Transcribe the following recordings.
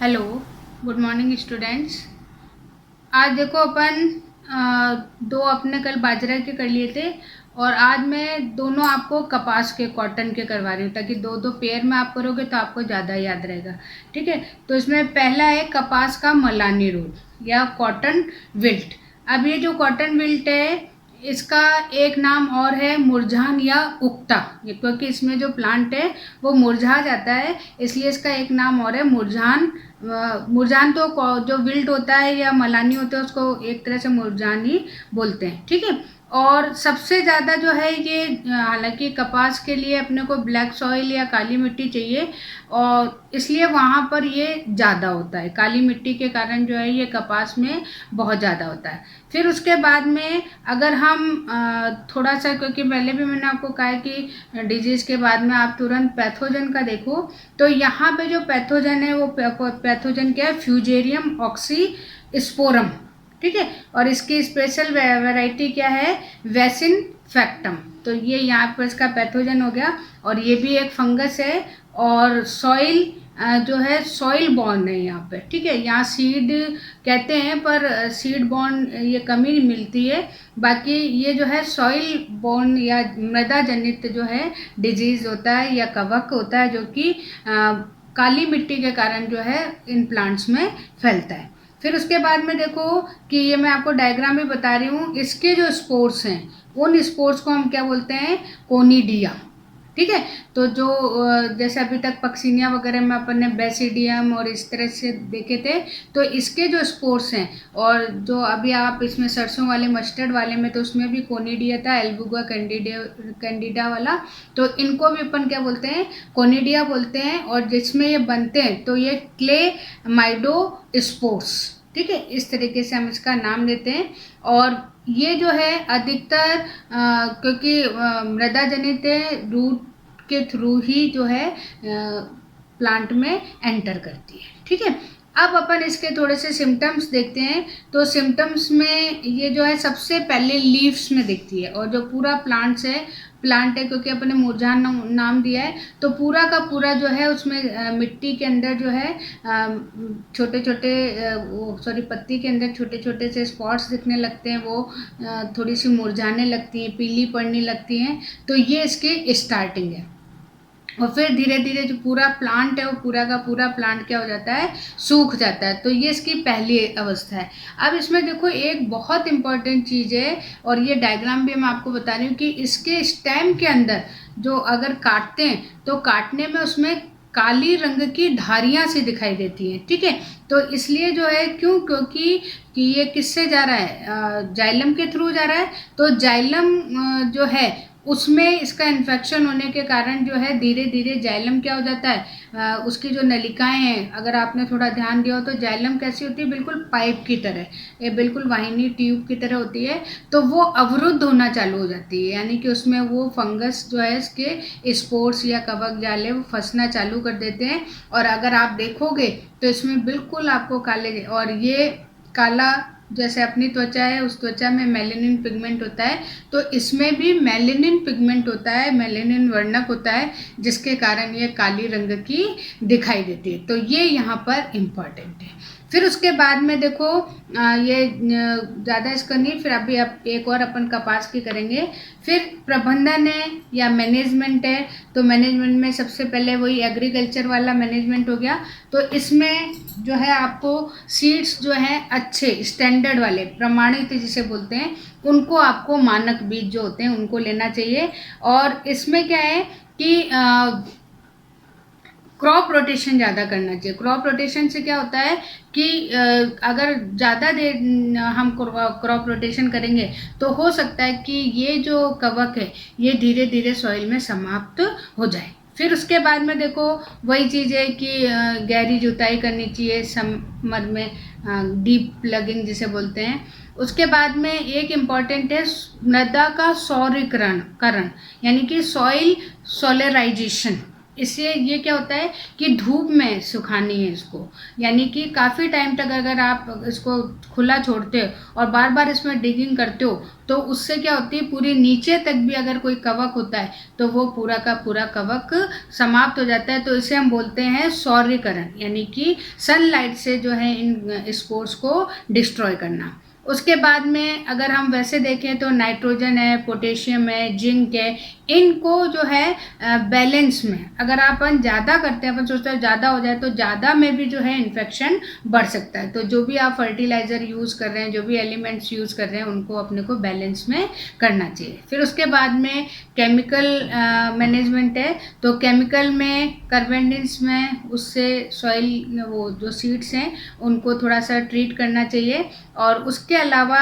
Hello, good morning students. आज देखो अपन दो अपने कल बाजरा के कर लिए थे और आज मैं दोनों आपको कपास के कॉटन के करवा रही हूँ ताकि दो दो पेयर में आप करोगे तो आपको ज़्यादा याद रहेगा। ठीक है, तो इसमें पहला है कपास का मलानी रोल या कॉटन विल्ट। अब ये जो कॉटन विल्ट है इसका एक नाम और है मुरझान या उगता, क्योंकि इसमें जो प्लांट है वो मुरझा जाता है, इसलिए इसका एक नाम और है मुरझान। मुरझान तो जो विल्ट होता है या मलानी होता है उसको एक तरह से मुरझान ही बोलते हैं। ठीक है, और सबसे ज़्यादा जो है ये हालांकि कपास के लिए अपने को ब्लैक सॉइल या काली मिट्टी चाहिए और इसलिए वहाँ पर ये ज़्यादा होता है, काली मिट्टी के कारण जो है ये कपास में बहुत ज़्यादा होता है। फिर उसके बाद में अगर हम थोड़ा सा, क्योंकि पहले भी मैंने आपको कहा है कि डिजीज़ के बाद में आप तुरंत पैथोजन का देखो, तो यहाँ पे जो पैथोजन है वो पैथोजन क्या है, फ्यूजेरियम ऑक्सीस्पोरम। ठीक है, और इसकी स्पेशल वैरायटी क्या है, वैसिन फैक्टम। तो ये यहाँ पर इसका पैथोजन हो गया और ये भी एक फंगस है और सॉइल जो है सॉइल बॉर्न है यहाँ पे। ठीक है, यहाँ सीड कहते हैं पर सीड बॉर्न ये कम ही मिलती है, बाकी ये जो है सॉइल बॉर्न या मृदा जनित जो है डिजीज होता है या कवक होता है जो कि काली मिट्टी के कारण जो है इन प्लांट्स में फैलता है। फिर उसके बाद में देखो कि ये मैं आपको डायग्राम भी बता रही हूँ, इसके जो स्पोर्स हैं उन स्पोर्स को हम क्या बोलते हैं, कोनिडिया। ठीक है, तो जो जैसे अभी तक पक्सिनिया वगैरह में अपन ने बेसिडियम और इस तरह से देखे थे, तो इसके जो स्पोर्स हैं और जो अभी आप इसमें सरसों वाले मस्टर्ड वाले में तो उसमें भी कोनिडिया था, एल्बुगा कैंडिडा वाला, तो इनको भी अपन क्या बोलते हैं, कोनिडिया बोलते हैं। और जिसमें ये बनते हैं तो ये क्ले माइडो स्पोर्स। ठीक है, इस तरीके से हम इसका नाम देते हैं। और ये जो है अधिकतर क्योंकि मृदा जनित रूट के थ्रू ही जो है प्लांट में एंटर करती है। ठीक है, अब अपन इसके थोड़े से सिम्टम्स देखते हैं। तो सिम्टम्स में ये जो है सबसे पहले लीव्स में दिखती है और जो पूरा प्लांट है क्योंकि अपन ने मुरझान नाम दिया है, तो पूरा का पूरा जो है उसमें मिट्टी के अंदर जो है छोटे छोटे पत्ती के अंदर छोटे छोटे से स्पॉट्स दिखने लगते हैं, वो थोड़ी सी मुरझाने लगती हैं, पीली पड़ने लगती हैं। तो ये इसकी स्टार्टिंग है और फिर धीरे धीरे जो पूरा प्लांट है वो पूरा का पूरा प्लांट क्या हो जाता है, सूख जाता है। तो ये इसकी पहली अवस्था है। अब इसमें देखो एक बहुत इंपॉर्टेंट चीज़ है और ये डायग्राम भी मैं आपको बता रही हूँ कि इसके स्टेम के अंदर जो अगर काटते हैं तो काटने में उसमें काली रंग की धारियाँ सी दिखाई देती हैं। ठीक है, तो इसलिए जो है क्योंकि कि ये किससे जा रहा है, जाइलम के थ्रू जा रहा है, तो जाइलम जो है उसमें इसका इन्फेक्शन होने के कारण जो है धीरे धीरे जाइलम क्या हो जाता है, उसकी जो नलिकाएं हैं, अगर आपने थोड़ा ध्यान दिया हो तो जाइलम कैसी होती है, बिल्कुल पाइप की तरह, ये बिल्कुल वाहिनी ट्यूब की तरह होती है। तो वो अवरुद्ध होना चालू हो जाती है, यानी कि उसमें वो फंगस जो है इसके स्पोर्स या कवक जाले वो फंसना चालू कर देते हैं। और अगर आप देखोगे तो इसमें बिल्कुल आपको काले, और ये काला जैसे अपनी त्वचा है उस त्वचा में मेलेनिन पिगमेंट होता है, तो इसमें भी मेलेनिन पिगमेंट होता है, मेलेनिन वर्णक होता है, जिसके कारण ये काली रंग की दिखाई देती है। तो ये यहाँ पर इम्पॉर्टेंट है। फिर उसके बाद में देखो ये ज़्यादा इसका नहीं, फिर अभी एक और अपन कपास की करेंगे। फिर प्रबंधन है या मैनेजमेंट है, तो मैनेजमेंट में सबसे पहले वही एग्रीकल्चर वाला मैनेजमेंट हो गया। तो इसमें जो है आपको सीड्स जो हैं अच्छे स्टैंडर्ड वाले प्रमाणित जिसे बोलते हैं, उनको आपको मानक बीज जो होते हैं उनको लेना चाहिए। और इसमें क्या है कि क्रॉप रोटेशन ज़्यादा करना चाहिए। क्रॉप रोटेशन से क्या होता है कि अगर ज़्यादा देर हम क्रॉप रोटेशन करेंगे तो हो सकता है कि ये जो कवक है ये धीरे धीरे सॉइल में समाप्त हो जाए। फिर उसके बाद में देखो वही चीज़ है कि गहरी जुताई करनी चाहिए समर में, डीप प्लगिंग जिसे बोलते हैं। उसके बाद में एक इम्पॉर्टेंट है मृदा का सौरीकरण, यानी कि सॉइल सोलराइजेशन। इससे ये क्या होता है कि धूप में सुखानी है इसको, यानी कि काफ़ी टाइम तक अगर आप इसको खुला छोड़ते हो और बार बार इसमें डिगिंग करते हो तो उससे क्या होती है, पूरी नीचे तक भी अगर कोई कवक होता है तो वो पूरा का पूरा कवक समाप्त हो जाता है। तो इसे हम बोलते हैं सौर्यकरण, यानी कि सनलाइट से जो है इन स्पोर्स को डिस्ट्रॉय करना। उसके बाद में अगर हम वैसे देखें तो नाइट्रोजन है, पोटेशियम है, जिंक है, इनको जो है बैलेंस में अगर अपन ज़्यादा करते हैं, अपन सोचते हैं ज़्यादा हो जाए तो ज़्यादा में भी जो है इन्फेक्शन बढ़ सकता है। तो जो भी आप फर्टिलाइज़र यूज़ कर रहे हैं, जो भी एलिमेंट्स यूज़ कर रहे हैं, उनको अपने को बैलेंस में करना चाहिए। फिर उसके बाद में केमिकल मैनेजमेंट है, तो केमिकल में कार्बेंडिन्स में उससे सॉइल वो जो सीड्स हैं उनको थोड़ा सा ट्रीट करना चाहिए। और उसके अलावा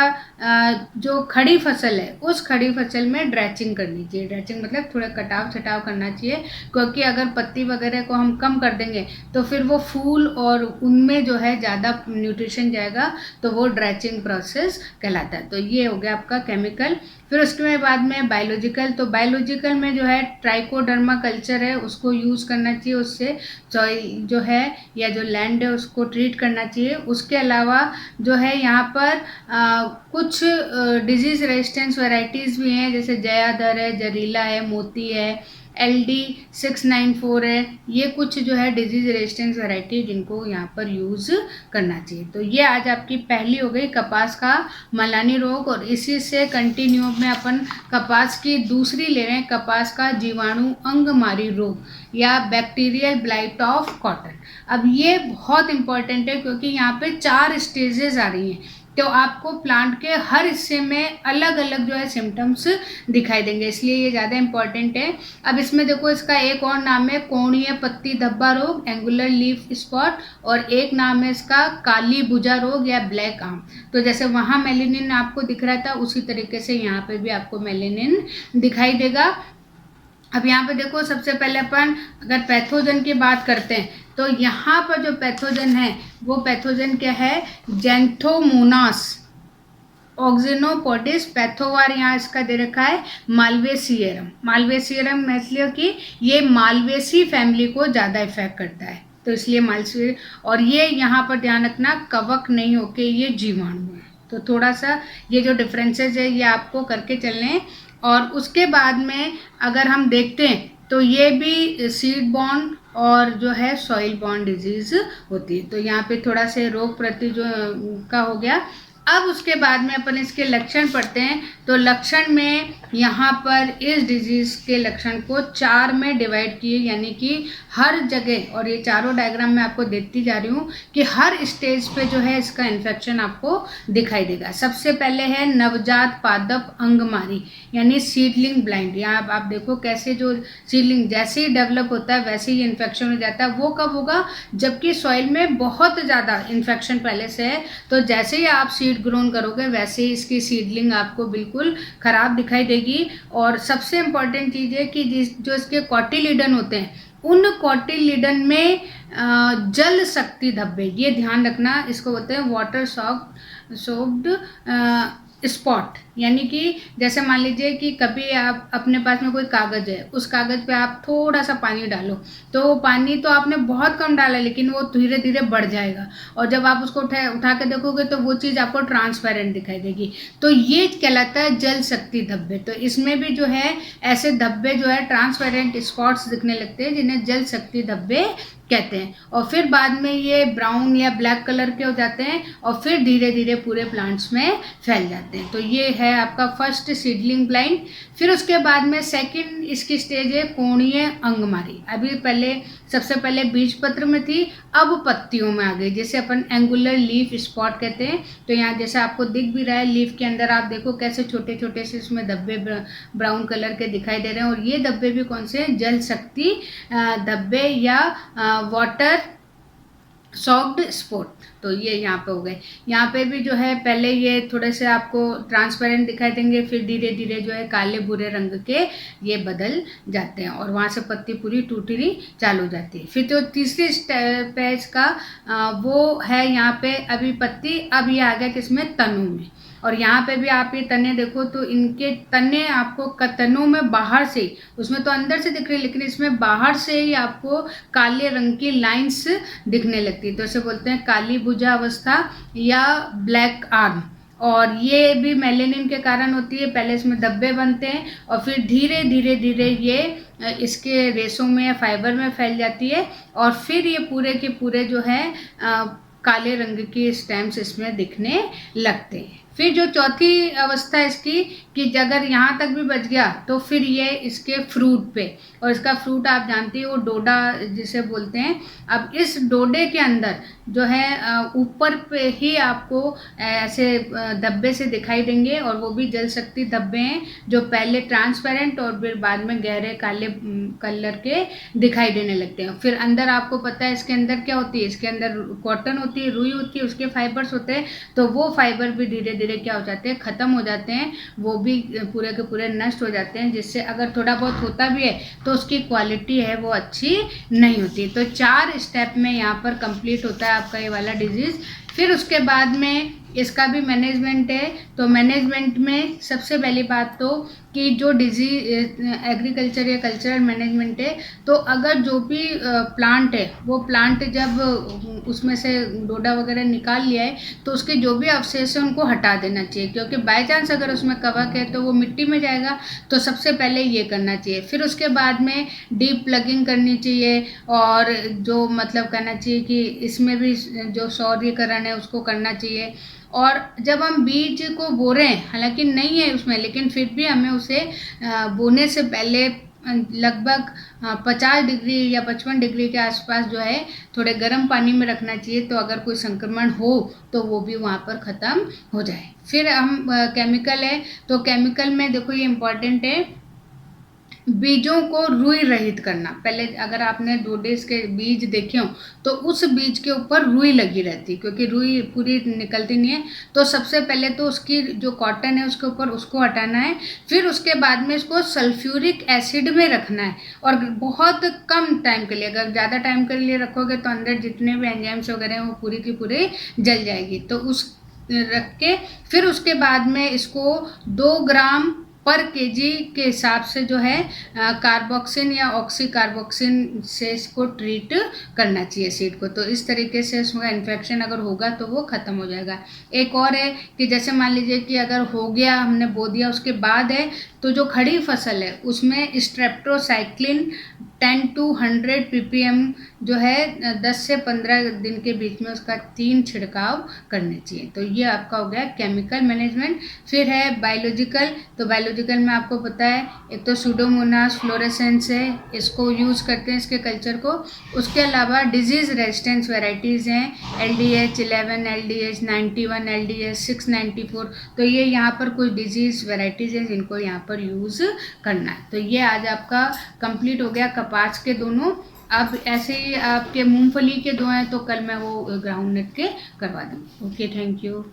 जो खड़ी फसल है उस खड़ी फसल में ड्रेचिंग करनी चाहिए। ड्रेचिंग मतलब थोड़ा कटाव छटाव करना चाहिए, क्योंकि अगर पत्ती वगैरह को हम कम कर देंगे तो फिर वो फूल और उनमें जो है ज़्यादा न्यूट्रिशन जाएगा, तो वो ड्रेचिंग प्रोसेस कहलाता है। तो ये हो गया आपका केमिकल। फिर उसके बाद में बायोलॉजिकल, तो बायोलॉजिकल में जो है ट्राइकोडर्मा कल्चर है उसको यूज़ करना चाहिए, उससे सॉइल जो है या जो लैंड है उसको ट्रीट करना चाहिए। उसके अलावा जो है यहाँ पर कुछ डिजीज़ रेजिस्टेंस वैरायटीज़ भी हैं, जैसे जयादर है, जरीला है, मोती है, LD694 है, ये कुछ जो है डिजीज रेजिस्टेंस वैरायटी जिनको यहाँ पर यूज़ करना चाहिए। तो ये आज आपकी पहली हो गई कपास का मलानी रोग, और इसी से कंटिन्यू में अपन कपास की दूसरी ले रहे हैं, कपास का जीवाणु अंगमारी रोग या बैक्टीरियल ब्लाइट ऑफ कॉटन। अब ये बहुत इंपॉर्टेंट है क्योंकि यहाँ पे 4 स्टेजेस आ रही हैं, तो आपको प्लांट के हर हिस्से में अलग अलग जो है सिम्टम्स दिखाई देंगे, इसलिए ये ज़्यादा इंपॉर्टेंट है। अब इसमें देखो, इसका एक और नाम है कोणीय पत्ती धब्बा रोग, एंगुलर लीफ स्पॉट, और एक नाम है इसका काली भुजा रोग या ब्लैक आर्म। तो जैसे वहाँ मेलेनिन आपको दिख रहा था, उसी तरीके से यहाँ पे भी आपको मेलेनिन दिखाई देगा। अब यहाँ पे देखो, सबसे पहले अपन अगर पैथोजन की बात करते हैं तो यहाँ पर जो पैथोजन है वो पैथोजन क्या है, जेंथोमोनास ऑक्सिनोपोडिस पैथोवार, यहाँ इसका दे रखा है मालवेसियरम। मालवेसियरम इसलिए कि ये मालवेसी फैमिली को ज़्यादा इफेक्ट करता है, तो इसलिए मालवेसी। और ये यहाँ पर ध्यान रखना, कवक नहीं होके ये जीवाणु है। तो थोड़ा सा ये जो डिफरेंसेस है ये आपको करके चलने हैं। और उसके बाद में अगर हम देखते हैं तो ये भी सीड बॉर्न और जो है सॉइल बॉर्न डिजीज होती है। तो यहाँ पे थोड़ा से रोग प्रति जो का हो गया। अब उसके बाद में अपन इसके लक्षण पढ़ते हैं। तो लक्षण में यहाँ पर इस डिजीज़ के लक्षण को 4 में डिवाइड किए, यानी कि हर जगह, और ये चारों डायग्राम में आपको देती जा रही हूँ कि हर स्टेज पे जो है इसका इन्फेक्शन आपको दिखाई देगा। सबसे पहले है नवजात पादप अंगमारी, यानी सीडलिंग ब्लाइंड। यहाँ आप देखो कैसे जो सीडलिंग जैसे ही डेवलप होता है वैसे ही इन्फेक्शन हो जाता है। वो कब होगा, जबकि सॉइल में बहुत ज़्यादा इन्फेक्शन पहले से है, तो जैसे ही आप सीड ग्रोन करोगे वैसे ही इसकी सीडलिंग आपको बिल्कुल ख़राब दिखाई देगी। और सबसे इम्पॉर्टेंट चीज़ है कि जो इसके कॉटिलिडन होते हैं उन कॉटिलिडन में जल शक्ति धब्बे, ये ध्यान रखना, इसको बोलते हैं वाटर सोक्ड स्पॉट। यानी कि जैसे मान लीजिए कि कभी आप अपने पास में कोई कागज़ है, उस कागज़ पे आप थोड़ा सा पानी डालो, तो पानी तो आपने बहुत कम डाला लेकिन वो धीरे धीरे बढ़ जाएगा, और जब आप उसको उठा के देखोगे तो वो चीज़ आपको ट्रांसपेरेंट दिखाई देगी। तो ये कहलाता है जल शक्ति धब्बे। तो इसमें भी जो है ऐसे धब्बे जो है ट्रांसपेरेंट स्पॉट्स दिखने लगते हैं जिन्हें जल शक्ति धब्बे कहते हैं। और फिर बाद में ये ब्राउन या ब्लैक कलर के हो जाते हैं और फिर धीरे धीरे पूरे प्लांट्स में फैल जाते हैं। तो ये है आपका फर्स्ट सीडलिंग ब्लाइंड। फिर उसके बाद में सेकंड इसकी स्टेज है कोणीय अंगमारी। अभी पहले सबसे पहले बीज पत्र में थी, अब पत्तियों में आ गई, जैसे अपन एंगुलर लीफ स्पॉट कहते हैं। तो यहाँ जैसे आपको दिख भी रहा है, लीफ के अंदर आप देखो कैसे छोटे छोटे से इसमें धब्बे ब्राउन कलर के दिखाई दे रहे हैं। और ये धब्बे भी कौन से हैं, जल शक्ति धब्बे या वाटर सॉक्ड स्पॉट। तो ये यहाँ पे हो गए। यहाँ पे भी जो है पहले ये थोड़े से आपको ट्रांसपेरेंट दिखाई देंगे, फिर धीरे धीरे जो है काले भूरे रंग के ये बदल जाते हैं और वहाँ से पत्ती पूरी टूटनी चालू हो जाती है। फिर तो तीसरी पेज का वो है यहाँ पे अभी पत्ती, अब ये आ गया किसमें, तनु में। और यहाँ पे भी आप ये तने देखो तो इनके तने आपको तनों में बाहर से, उसमें तो अंदर से दिख रही है लेकिन इसमें बाहर से ही आपको काले रंग की लाइंस दिखने लगती है, तो इसे बोलते हैं काली भुजा अवस्था या ब्लैक आर्म। और ये भी मेलेनिन के कारण होती है। पहले इसमें धब्बे बनते हैं और फिर धीरे धीरे धीरे ये इसके रेशों में या फाइबर में फैल जाती है और फिर ये पूरे के पूरे जो है काले रंग के स्टेम्स इसमें दिखने लगते हैं। फिर जो चौथी अवस्था है इसकी कि अगर यहाँ तक भी बच गया तो फिर ये इसके फ्रूट पे, और इसका फ्रूट आप जानते हो डोडा जिसे बोलते हैं। अब इस डोडे के अंदर जो है ऊपर पे ही आपको ऐसे धब्बे से दिखाई देंगे और वो भी जल शक्ति धब्बे हैं जो पहले ट्रांसपेरेंट और फिर बाद में गहरे काले कलर के दिखाई देने लगते हैं। फिर अंदर आपको पता है इसके अंदर क्या होती है, इसके अंदर कॉटन होती है, रुई होती है, उसके फाइबर्स होते हैं, तो वो फाइबर भी धीरे धीरे क्या हो जाते हैं, ख़त्म हो जाते हैं, वो भी पूरे के पूरे नष्ट हो जाते हैं, जिससे अगर थोड़ा बहुत होता भी है तो उसकी क्वालिटी है वो अच्छी नहीं होती। तो 4 स्टेप में यहाँ पर कंप्लीट होता है आपका ये वाला डिजीज़। फिर उसके बाद में इसका भी मैनेजमेंट है। तो मैनेजमेंट में सबसे पहली बात तो कि जो एग्रीकल्चर या कल्चरल मैनेजमेंट है, तो अगर जो भी प्लांट है वो प्लांट जब उसमें से डोडा वगैरह निकाल लिया है तो उसके जो भी अवशेष है उनको हटा देना चाहिए, क्योंकि बाय चांस अगर उसमें कवक है तो वो मिट्टी में जाएगा, तो सबसे पहले ये करना चाहिए। फिर उसके बाद में डीप प्लगिंग करनी चाहिए और जो मतलब करना चाहिए कि इसमें भी जो सौर्यकरण है उसको करना चाहिए। और जब हम बीज को बो रहे हैं, हालांकि नहीं है उसमें लेकिन फिर भी हमें उसे बोने से पहले लगभग 50 डिग्री या 55 डिग्री के आसपास जो है थोड़े गर्म पानी में रखना चाहिए, तो अगर कोई संक्रमण हो तो वो भी वहाँ पर ख़त्म हो जाए। फिर हम केमिकल है, तो केमिकल में देखो ये इम्पॉर्टेंट है, बीजों को रुई रहित करना। पहले अगर आपने डोडेस के बीज देखे हो तो उस बीज के ऊपर रुई लगी रहती, क्योंकि रुई पूरी निकलती नहीं है। तो सबसे पहले तो उसकी जो कॉटन है उसके ऊपर उसको हटाना है, फिर उसके बाद में इसको सल्फ्यूरिक एसिड में रखना है और बहुत कम टाइम के लिए। अगर ज़्यादा टाइम के लिए रखोगे तो अंदर जितने भी एंजाइम्स वगैरह हैं वो पूरी की पूरी जल जाएगी। तो उस रख के फिर उसके बाद में इसको 2 ग्राम पर केजी के हिसाब से जो है कार्बोक्सिन या ऑक्सी कार्बोक्सिन से इसको ट्रीट करना चाहिए सीड को। तो इस तरीके से उसमें इन्फेक्शन अगर होगा तो वो ख़त्म हो जाएगा। एक और है कि जैसे मान लीजिए कि अगर हो गया, हमने बो दिया, उसके बाद है तो जो खड़ी फसल है उसमें स्ट्रेप्टोसाइक्लिन 10 to 100 ppm जो है 10 से 15 दिन के बीच में उसका 3 छिड़काव करने चाहिए। तो ये आपका हो गया केमिकल मैनेजमेंट। फिर है बायोलॉजिकल, तो बायोलॉजिकल में आपको पता है एक तो सूडोमोनास फ्लोरेसेंस है, इसको यूज़ करते हैं इसके कल्चर को। उसके अलावा डिजीज़ रेजिस्टेंस वेराइटीज़ हैं LDH 11, LDH 91, LDH 694। तो ये यहाँ पर कुछ डिजीज़ वेराइटीज़ हैं जिनको यहाँ पर यूज़ करना है। तो ये आज आपका कंप्लीट हो गया कपास के दोनों। अब ऐसे ही आपके मूंगफली के 2 हैं तो कल मैं वो ग्राउंड नट के करवा दूँगी। Okay, thank you.